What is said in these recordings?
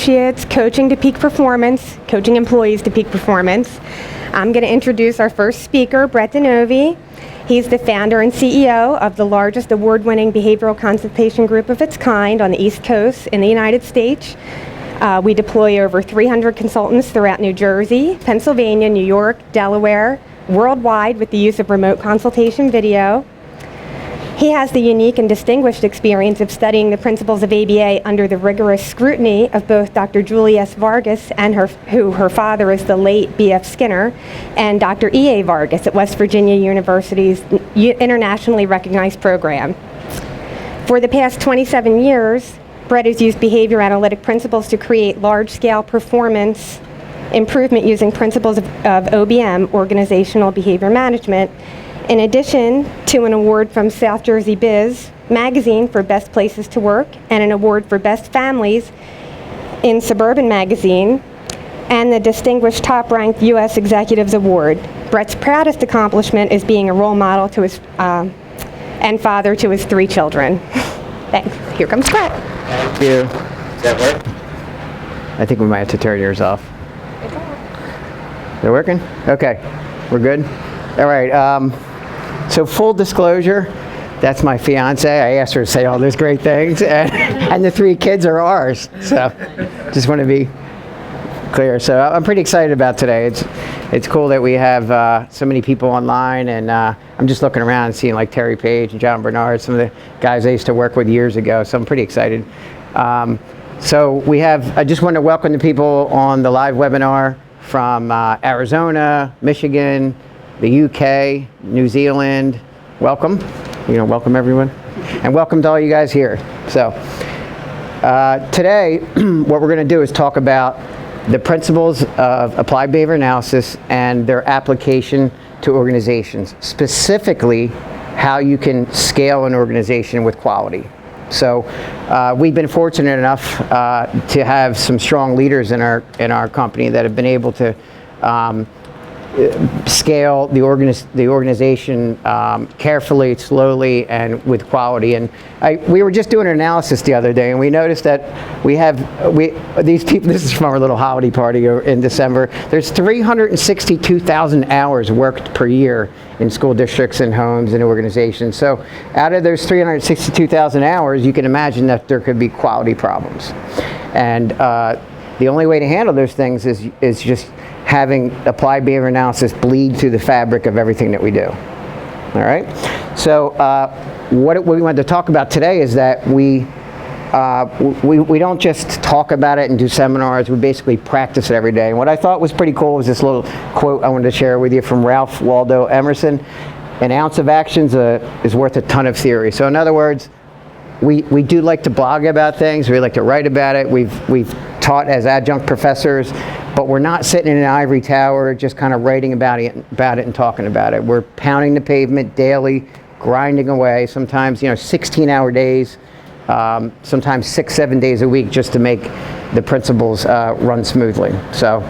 Associates, coaching to peak performance, coaching employees to peak performance. I'm going to introduce our first speaker, Brett DiNovi. He's the founder and CEO of the largest award-winning behavioral consultation group of its kind on the East Coast in the United States. We deploy over 300 consultants throughout New Jersey, Pennsylvania, New York, Delaware, worldwide with the use of remote consultation video. He has the unique and distinguished experience of studying the principles of ABA under the rigorous scrutiny of both Dr. Julie S. Vargas, and her father is the late B.F. Skinner, and Dr. E.A. Vargas at West Virginia University's internationally recognized program. For the past 27 years, Brett has used behavior analytic principles to create large-scale performance improvement using principles of OBM, Organizational Behavior Management, in addition to an award from South Jersey Biz Magazine for Best Places to Work and an award for Best Families in Suburban Magazine, and the Distinguished Top-Ranked U.S. Executives Award. Brett's proudest accomplishment is being a role model to his and father to his 3 children. Thanks. Here comes Brett. Thank you. Does that work? I think we might have to turn yours off. They're working? Okay. We're good? All right. So full disclosure, that's my fiance. I asked her to say all those great things, and the 3 kids are ours. So just want to be clear. So I'm pretty excited about today. It's cool that we have so many people online, and I'm just looking around and seeing like Terry Page and John Bernard, some of the guys I used to work with years ago. So I'm pretty excited. So we have, I just want to welcome the people on the live webinar from Arizona, Michigan, the UK, New Zealand. Welcome. Welcome everyone. And welcome to all you guys here. So today, what we're going to do is talk about the principles of applied behavior analysis and their application to organizations, specifically how you can scale an organization with quality. So we've been fortunate enough to have some strong leaders in our company that have been able to scale the organization carefully, slowly, and with quality. And we were just doing an analysis the other day, and we noticed that these people. This is from our little holiday party in December. There's 362,000 hours worked per year in school districts and homes and organizations. So out of those 362,000 hours, you can imagine that there could be quality problems. And the only way to handle those things is just having applied behavior analysis bleed through the fabric of everything that we do. All right? So what we wanted to talk about today is that we don't just talk about it and do seminars, we basically practice it every day. And what I thought was pretty cool was this little quote I wanted to share with you from Ralph Waldo Emerson: "An ounce of action is worth a ton of theory." So in other words, we do like to blog about things, we like to write about it, we've taught as adjunct professors, but we're not sitting in an ivory tower just kind of writing about it and talking about it. We're pounding the pavement daily, grinding away, sometimes 16-hour days, sometimes 6-7 days a week, just to make the principles run smoothly. So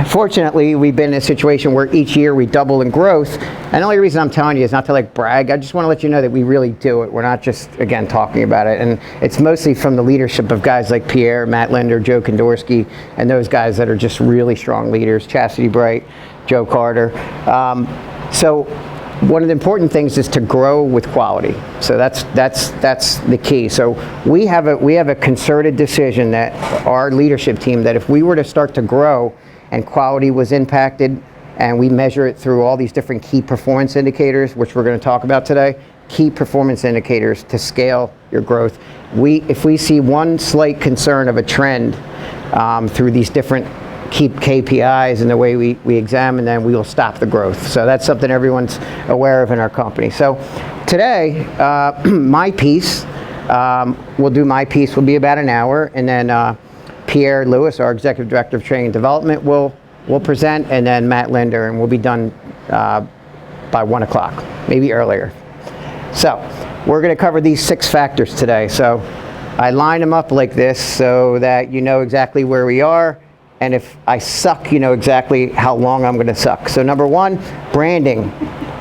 fortunately, we've been in a situation where each year we double in growth. And the only reason I'm telling you is not to brag. I just want to let you know that we really do it. We're not just, again, talking about it. And it's mostly from the leadership of guys like Pierre, Matt Linder, Joe Kondorski, and those guys that are just really strong leaders, Chastity Bright, Joe Carter. So one of the important things is to grow with quality. So that's the key. So we have a concerted decision that our leadership team, that if we were to start to grow and quality was impacted, and we measure it through all these different key performance indicators, which we're going to talk about today, key performance indicators to scale your growth. If we see one slight concern of a trend through these different key KPIs and the way we examine them, we will stop the growth. So that's something everyone's aware of in our company. So today, my piece, will be about an hour, and then Pierre Lewis, our Executive Director of Training and Development, will present, and then Matt Linder, and we'll be done by 1 o'clock, maybe earlier. So we're going to cover these 6 factors today. So I line them up like this so that you know exactly where we are, and if I suck, you know exactly how long I'm going to suck. So number 1, branding.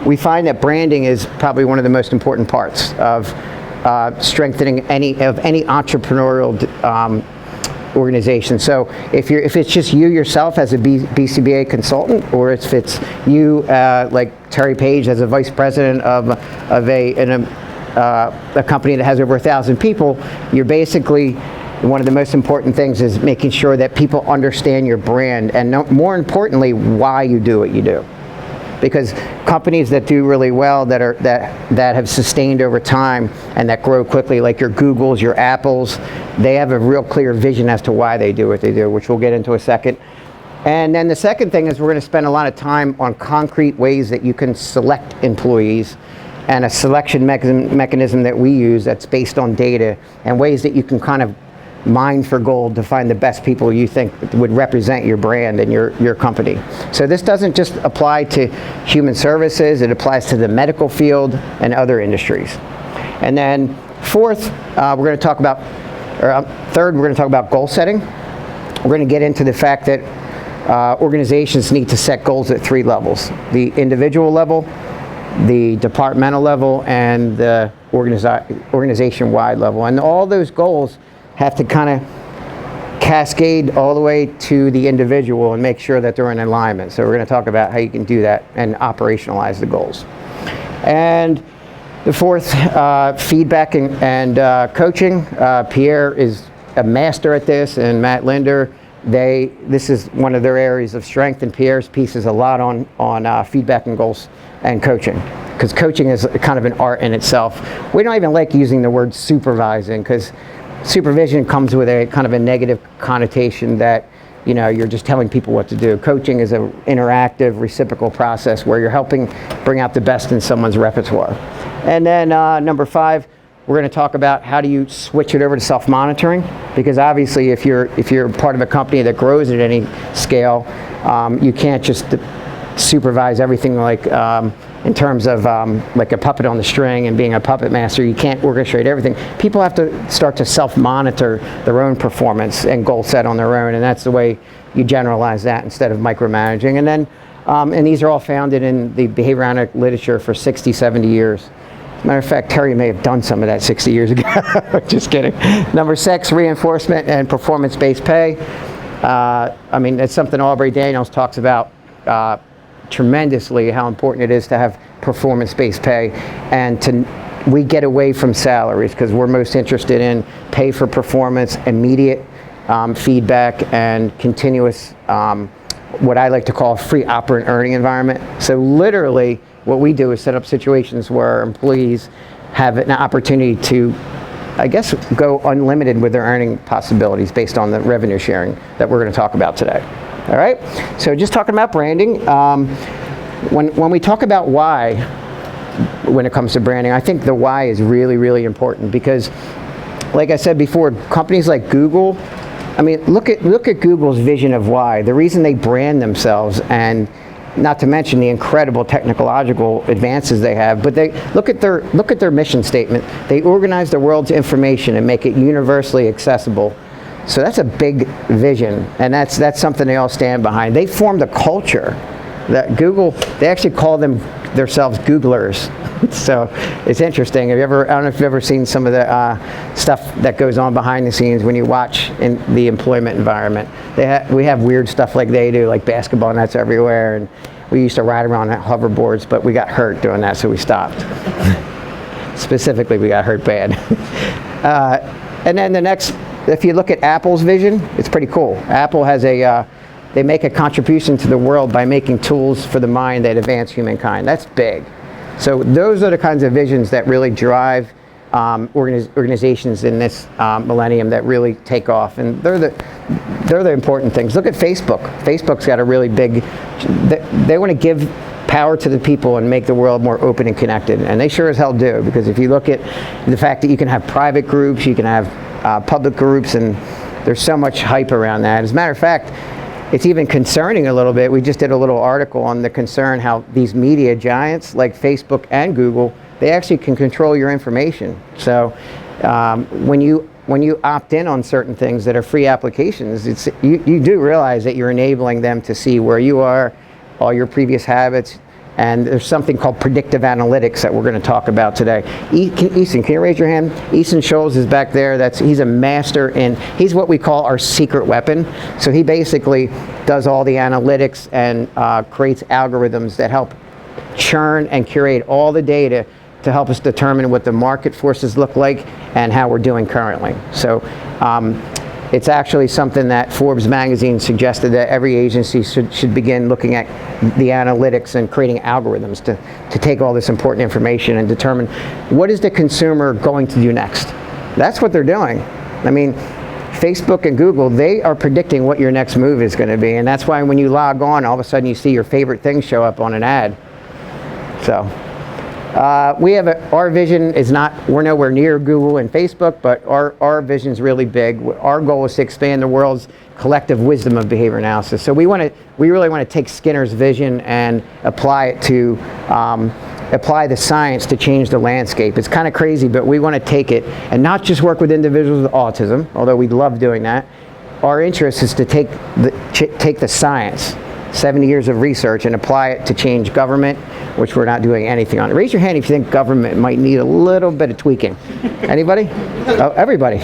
we find that branding is probably one of the most important parts of strengthening any entrepreneurial organization. So if it's just you yourself as a BCBA consultant, or if it's you like Terry Page as a vice president of a company that has over 1,000 people, you're basically, one of the most important things is making sure that people understand your brand, and more importantly, why you do what you do. Because companies that do really well, that have sustained over time and that grow quickly, like your Googles, your Apples, they have a real clear vision as to why they do what they do, which we'll get into a second. And then the second thing is we're going to spend a lot of time on concrete ways that you can select employees, and a selection mechanism that we use that's based on data, and ways that you can kind of mine for gold to find the best people you think would represent your brand and your company. So this doesn't just apply to human services, it applies to the medical field and other industries. And then fourth, we're going to talk about, or third, we're going to talk about goal setting. We're going to get into the fact that organizations need to set goals at 3 levels: the individual level, the departmental level, and the organization-wide level. And all those goals have to kind of cascade all the way to the individual and make sure that they're in alignment. So we're going to talk about how you can do that and operationalize the goals. And the fourth, feedback and coaching. Pierre is a master at this, and Matt Linder. This is one of their areas of strength, and Pierre's piece is a lot on feedback and goals and coaching, because coaching is kind of an art in itself. We don't even like using the word supervising, because supervision comes with a kind of a negative connotation that, you know, you're just telling people what to do. Coaching is an interactive, reciprocal process where you're helping bring out the best in someone's repertoire. And then number 5, we're going to talk about how do you switch it over to self-monitoring, because obviously if you're part of a company that grows at any scale, you can't just supervise everything like in terms of like a puppet on the string and being a puppet master. You can't orchestrate everything. People have to start to self-monitor their own performance and goal set on their own, and that's the way you generalize that instead of micromanaging. And then, and these are all founded in the behavior analytic literature for 60, 70 years. As a matter of fact, Terry may have done some of that 60 years ago. Just kidding. Number 6, reinforcement and performance-based pay. I mean, it's something Aubrey Daniels talks about tremendously, how important it is to have performance-based pay, and we get away from salaries because we're most interested in pay for performance, immediate feedback, and continuous, what I like to call a free operant earning environment. So literally what we do is set up situations where employees have an opportunity to, I guess, go unlimited with their earning possibilities based on the revenue sharing that we're going to talk about today. All right, so just talking about branding, when we talk about why, when it comes to branding, I think the why is really, really important, because like I said before, companies like Google, I mean, look at Google's vision of why, the reason they brand themselves, and not to mention the incredible technological advances they have, but they look at their mission statement. They organize the world's information and make it universally accessible. So that's a big vision, and that's something they all stand behind. They formed a culture that Google, they actually call themselves Googlers. So it's interesting. I don't know if you've ever seen some of the stuff that goes on behind the scenes when you watch in the employment environment. We have weird stuff like they do, like basketball nets everywhere, and we used to ride around on hoverboards, but we got hurt doing that, so we stopped. Specifically, we got hurt bad. And then the next, if you look at Apple's vision, it's pretty cool. Apple has they make a contribution to the world by making tools for the mind that advance humankind. That's big. So those are the kinds of visions that really drive organizations in this millennium that really take off, and they're the important things. Look at Facebook. Facebook's got a really big, they want to give power to the people and make the world more open and connected, and they sure as hell do, because if you look at the fact that you can have private groups, you can have public groups, and there's so much hype around that. As a matter of fact, it's even concerning a little bit. We just did a little article on the concern how these media giants like Facebook and Google, they actually can control your information. So when you opt in on certain things that are free applications, you do realize that you're enabling them to see where you are, all your previous habits, And there's something called predictive analytics that we're going to talk about today. Easton, can you raise your hand? Easton Scholes is back there. He's a master in, he's what we call our secret weapon. So he basically does all the analytics and creates algorithms that help churn and curate all the data to help us determine what the market forces look like and how we're doing currently. So it's actually something that Forbes magazine suggested that every agency should begin looking at the analytics and creating algorithms to take all this important information and determine what is the consumer going to do next. That's what they're doing. I mean, Facebook and Google, they are predicting what your next move is going to be, and that's why when you log on, all of a sudden you see your favorite things show up on an ad. So we have our vision is not, we're nowhere near Google and Facebook, but our vision is really big. Our goal is to expand the world's collective wisdom of behavior analysis. So we really want to take Skinner's vision and apply it to apply the science to change the landscape. It's kind of crazy, but we want to take it and not just work with individuals with autism, although we love doing that. Our interest is to take the science, 70 years of research, and apply it to change government, which we're not doing anything on. Raise your hand if you think government might need a little bit of tweaking. Anybody? Oh, everybody.